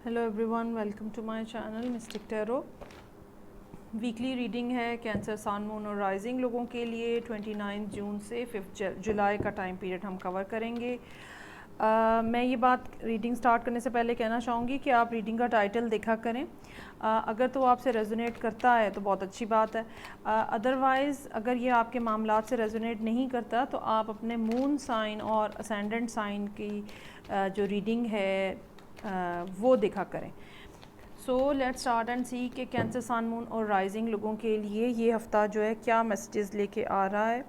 Hello everyone, welcome to my channel mystic tarot. Weekly reading है cancer, sun, moon और rising लोगों के लिए 29 जून से 5 जुलाई का टाइम पीरियड हम कवर करेंगे। मैं ये बात रीडिंग स्टार्ट करने से पहले कहना चाहूँगी कि आप रीडिंग का टाइटल देखा करें। अगर तो आपसे रेजोनेट करता है तो बहुत अच्छी बात है, अदरवाइज़ अगर ये आपके मामलात से रेजोनेट नहीं करता तो आप अपने मून साइन और असेंडेंट साइन की जो रीडिंग है वो देखा करें। सो लेट्स स्टार्ट एंड सी कि कैंसर, सन, मून और राइजिंग लोगों के लिए ये हफ़्ता जो है क्या मैसेजेस लेके आ रहा है।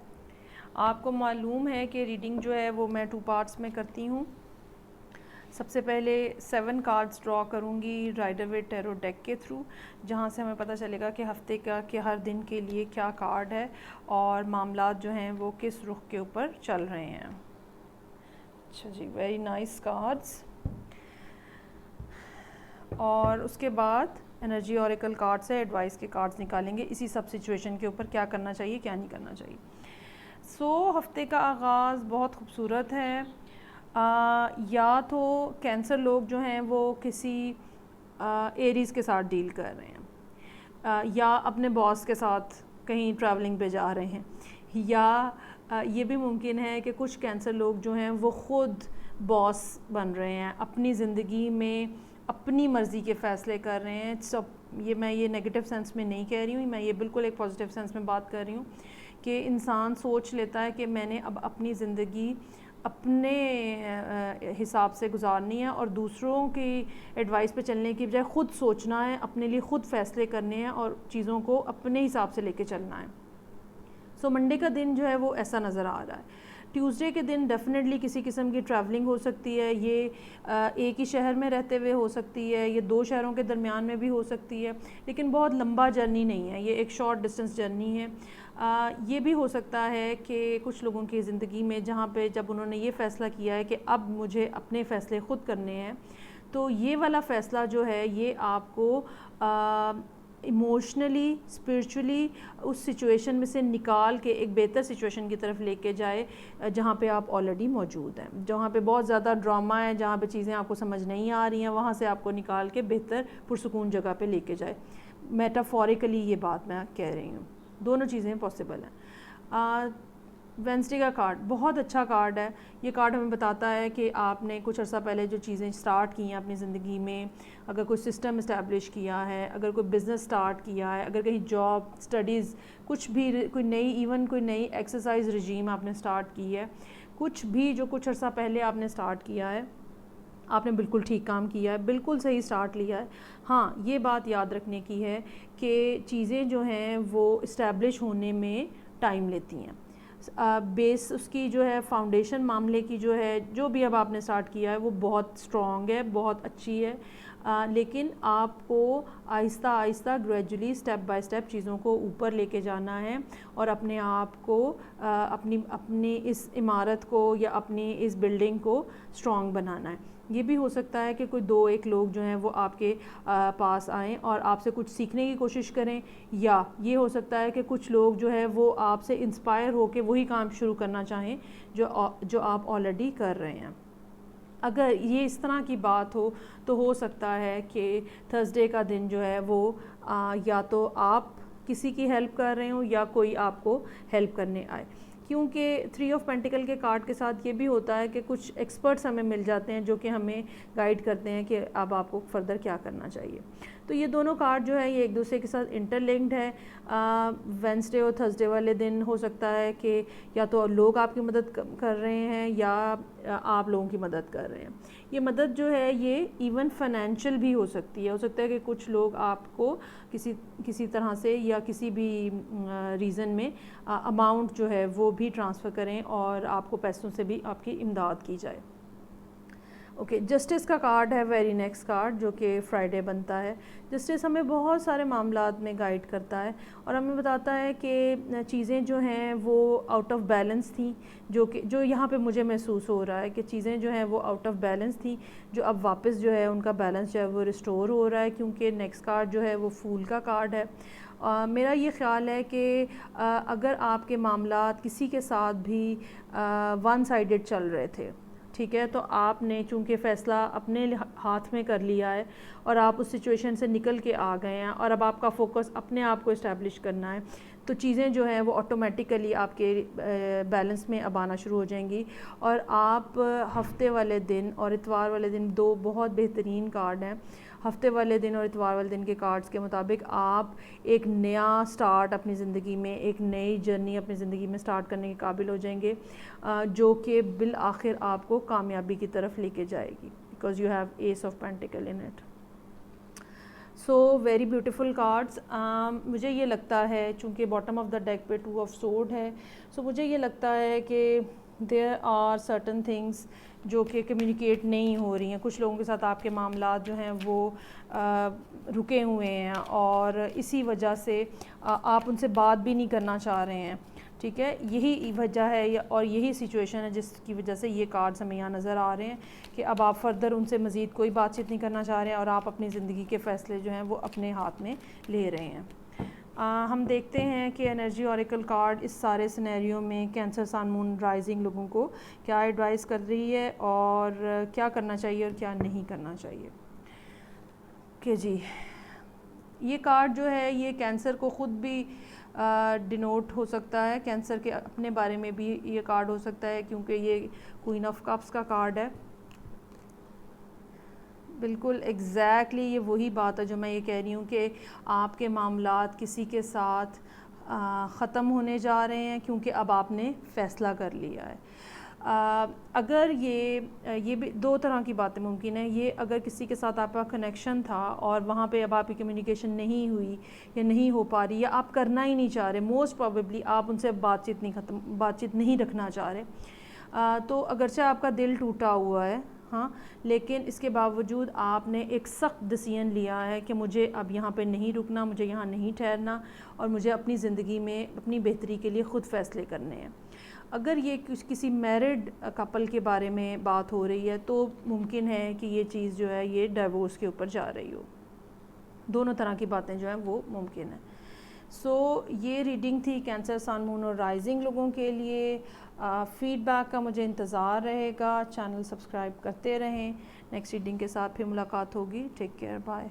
आपको मालूम है कि रीडिंग जो है वो मैं 2 पार्ट्स में करती हूँ। सबसे पहले 7 कार्ड्स ड्रॉ करूँगी राइडर वेट टैरो डेक के थ्रू, जहाँ से हमें पता चलेगा कि हफ्ते का कि हर दिन के लिए क्या कार्ड है और मामलात जो हैं वो किस रुख के ऊपर चल रहे हैं। अच्छा जी, वेरी नाइस कार्ड्स। और उसके बाद एनर्जी ऑरेकल कार्ड से एडवाइस के कार्ड्स निकालेंगे इसी सब सिचुएशन के ऊपर, क्या करना चाहिए क्या नहीं करना चाहिए। हफ्ते का आगाज़ बहुत खूबसूरत है। या तो कैंसर लोग जो हैं वो किसी एरीज़ के साथ डील कर रहे हैं, या अपने बॉस के साथ कहीं ट्रैवलिंग पे जा रहे हैं, या ये भी मुमकिन है कि कुछ कैंसर लोग जो हैं वो ख़ुद बॉस बन रहे हैं, अपनी ज़िंदगी में अपनी मर्ज़ी के फ़ैसले कर रहे हैं। सब ये मैं ये नेगेटिव सेंस में नहीं कह रही हूँ, मैं ये बिल्कुल एक पॉजिटिव सेंस में बात कर रही हूँ कि इंसान सोच लेता है कि मैंने अब अपनी ज़िंदगी अपने हिसाब से गुजारनी है और दूसरों की एडवाइस पे चलने की बजाय ख़ुद सोचना है, अपने लिए ख़ुद फ़ैसले करने हैं और चीज़ों को अपने हिसाब से लेके चलना है। मंडे का दिन जो है वो ऐसा नज़र आ रहा है। ट्यूसडे के दिन डेफिनेटली किसी किस्म की ट्रैवलिंग हो सकती है। ये एक ही शहर में रहते हुए हो सकती है, ये 2 शहरों के दरमियान में भी हो सकती है, लेकिन बहुत लंबा जर्नी नहीं है, ये एक शॉर्ट डिस्टेंस जर्नी है। ये भी हो सकता है कि कुछ लोगों की ज़िंदगी में जहाँ पे जब उन्होंने ये फ़ैसला किया है कि अब मुझे अपने फ़ैसले ख़ुद करने हैं, तो ये वाला फ़ैसला जो है ये आपको इमोशनली, स्पिरिचुअली उस सिचुएशन में से निकाल के एक बेहतर सिचुएशन की तरफ लेके जाए जहाँ पे आप ऑलरेडी मौजूद हैं। जहाँ पे बहुत ज़्यादा ड्रामा है, जहाँ पे चीज़ें आपको समझ नहीं आ रही हैं, वहाँ से आपको निकाल के बेहतर पुरसुकून जगह पे लेके जाए। मेटाफोरिकली ये बात मैं कह रही हूँ, दोनों चीज़ें पॉसिबल हैं। वेंसडे का कार्ड बहुत अच्छा कार्ड है। ये कार्ड हमें बताता है कि आपने कुछ अर्सा पहले जो चीज़ें स्टार्ट की हैं अपनी ज़िंदगी में, अगर कोई सिस्टम इस्टेब्लिश किया है, अगर कोई बिज़नेस स्टार्ट किया है, अगर कहीं जॉब, स्टडीज़, कुछ भी कोई नई एक्सरसाइज रजीम आपने स्टार्ट की है, कुछ भी जो कुछ अर्सा पहले आपने स्टार्ट किया है, आपने बिल्कुल ठीक काम किया है, बिल्कुल सही स्टार्ट लिया है। हाँ, ये बात याद रखने की है कि चीज़ें जो हैं वो इस्टेब्लिश होने में टाइम लेती हैं। बेस उसकी जो है फाउंडेशन मामले की जो है, जो भी अब आपने स्टार्ट किया है वो बहुत स्ट्रॉन्ग है, बहुत अच्छी है, लेकिन आपको Aahista Aahista gradually step by step चीज़ों को ऊपर लेके जाना है और अपने आप को अपनी इस इमारत को या अपनी इस बिल्डिंग को स्ट्रॉन्ग बनाना है। ये भी हो सकता है कि कोई 2-1 लोग जो हैं वो आपके पास आएँ और आपसे कुछ सीखने की कोशिश करें, या ये हो सकता है कि कुछ लोग जो है वो आपसे इंस्पायर होकर वही काम शुरू करना चाहें जो आप ऑलरेडी कर रहे हैं। अगर ये इस तरह की बात हो तो हो सकता है कि थर्सडे का दिन जो है वो या तो आप किसी की हेल्प कर रहे हो या कोई आपको हेल्प करने आए, क्योंकि 3 ऑफ पेंटिकल के कार्ड के साथ ये भी होता है कि कुछ एक्सपर्ट्स हमें मिल जाते हैं जो कि हमें गाइड करते हैं कि अब आपको फर्दर क्या करना चाहिए। तो ये दोनों कार्ड जो है ये एक दूसरे के साथ इंटरलिंक्ड है। वेंसडे और थर्सडे वाले दिन हो सकता है कि या तो लोग आपकी मदद कर रहे हैं या आप लोगों की मदद कर रहे हैं। ये मदद जो है ये इवन फाइनेंशियल भी हो सकती है। हो सकता है कि कुछ लोग आपको किसी तरह से या किसी भी रीज़न में अमाउंट जो है वो भी ट्रांसफ़र करें और आपको पैसों से भी आपकी इमदाद की जाए। ओके, जस्टिस का कार्ड है वेरी नेक्स्ट कार्ड, जो कि फ्राइडे बनता है। जस्टिस हमें बहुत सारे मामलात में गाइड करता है और हमें बताता है कि चीज़ें जो हैं वो आउट ऑफ बैलेंस थी, जो यहाँ पे मुझे महसूस हो रहा है कि चीज़ें जो हैं वो आउट ऑफ बैलेंस थी, जो अब वापस जो है उनका बैलेंस जो है वो रिस्टोर हो रहा है, क्योंकि नेक्स्ट कार्ड जो है वो फूल का कार्ड है। मेरा ये ख़्याल है कि अगर आपके मामलात किसी के साथ भी वन साइडेड चल रहे थे, ٹھیک ہے، تو آپ نے چونکہ فیصلہ اپنے ہاتھ میں کر لیا ہے اور آپ اس سچویشن سے نکل کے آ گئے ہیں اور اب آپ کا فوکس اپنے آپ کو اسٹیبلش کرنا ہے، تو چیزیں جو ہیں وہ آٹومیٹیکلی آپ کے بیلنس میں اب آنا شروع ہو جائیں گی. اور آپ ہفتے والے دن اور اتوار والے دن دو بہت بہترین کارڈ ہیں. ہفتے والے دن اور اتوار والے دن کے کارڈز کے مطابق آپ ایک نیا سٹارٹ اپنی زندگی میں، ایک نئی جرنی اپنی زندگی میں سٹارٹ کرنے کے قابل ہو جائیں گے، جو کہ بالآخر آپ کو کامیابی کی طرف لے کے جائے گی، because you have ace of pentacles in it. So very beautiful cards. مجھے یہ لگتا ہے چونکہ باٹم آف دا ڈیک پہ 2 آف سورڈ ہے، سو مجھے یہ لگتا ہے کہ دیر آر سرٹن تھنگس جو کہ کمیونیکیٹ نہیں ہو رہی ہیں. کچھ لوگوں کے ساتھ آپ کے معاملات جو ہیں وہ رکے ہوئے ہیں اور اسی وجہ سے آپ ان سے بات بھی نہیں کرنا چاہ رہے ہیں. ٹھیک ہے، یہی وجہ ہے اور یہی سچویشن ہے جس کی وجہ سے یہ کارڈز ہمیں یہاں نظر آ رہے ہیں کہ اب آپ فردر ان سے مزید کوئی بات چیت نہیں کرنا چاہ رہے ہیں اور آپ اپنی زندگی کے فیصلے جو ہیں وہ اپنے ہاتھ میں لے رہے ہیں. ہم دیکھتے ہیں کہ انرجی اوریکل کارڈ اس سارے سینیریو میں کینسر سن مون رائزنگ لوگوں کو کیا ایڈوائز کر رہی ہے اور کیا کرنا چاہیے اور کیا نہیں کرنا چاہیے. کہ جی یہ کارڈ جو ہے یہ کینسر کو خود بھی ڈینوٹ ہو سکتا ہے، کینسر کے اپنے بارے میں بھی یہ کارڈ ہو سکتا ہے کیونکہ یہ کوئین آف کپس کا کارڈ ہے. بالکل ایگزیکٹلی یہ وہی بات ہے جو میں یہ کہہ رہی ہوں کہ آپ کے معاملات کسی کے ساتھ ختم ہونے جا رہے ہیں کیونکہ اب آپ نے فیصلہ کر لیا ہے. اگر یہ بھی 2 طرح کی باتیں ممکن ہیں. یہ اگر کسی کے ساتھ آپ کا کنیکشن تھا اور وہاں پہ اب آپ کی کمیونیکیشن نہیں ہوئی یا نہیں ہو پا رہی یا آپ کرنا ہی نہیں چاہ رہے، موسٹ پروبیبلی آپ ان سے بات چیت نہیں رکھنا چاہ رہے، تو اگرچہ آپ کا دل ٹوٹا ہوا ہے ہاں، لیکن اس کے باوجود آپ نے ایک سخت ڈیسیژن لیا ہے کہ مجھے اب یہاں پہ نہیں رکنا، مجھے یہاں نہیں ٹھہرنا اور مجھے اپنی زندگی میں اپنی بہتری کے لیے خود فیصلے کرنے ہیں. اگر یہ کسی میرڈ کپل کے بارے میں بات ہو رہی ہے تو ممکن ہے کہ یہ چیز جو ہے یہ ڈائیورس کے اوپر جا رہی ہو. دونوں طرح کی باتیں جو ہیں وہ ممکن ہیں. سو یہ ریڈنگ تھی کینسر سن مون اور رائزنگ لوگوں کے لیے. فیڈ بیک کا مجھے انتظار رہے گا. چینل سبسکرائب کرتے رہیں. نیکسٹ ریڈنگ کے ساتھ پھر ملاقات ہوگی. Take care, bye.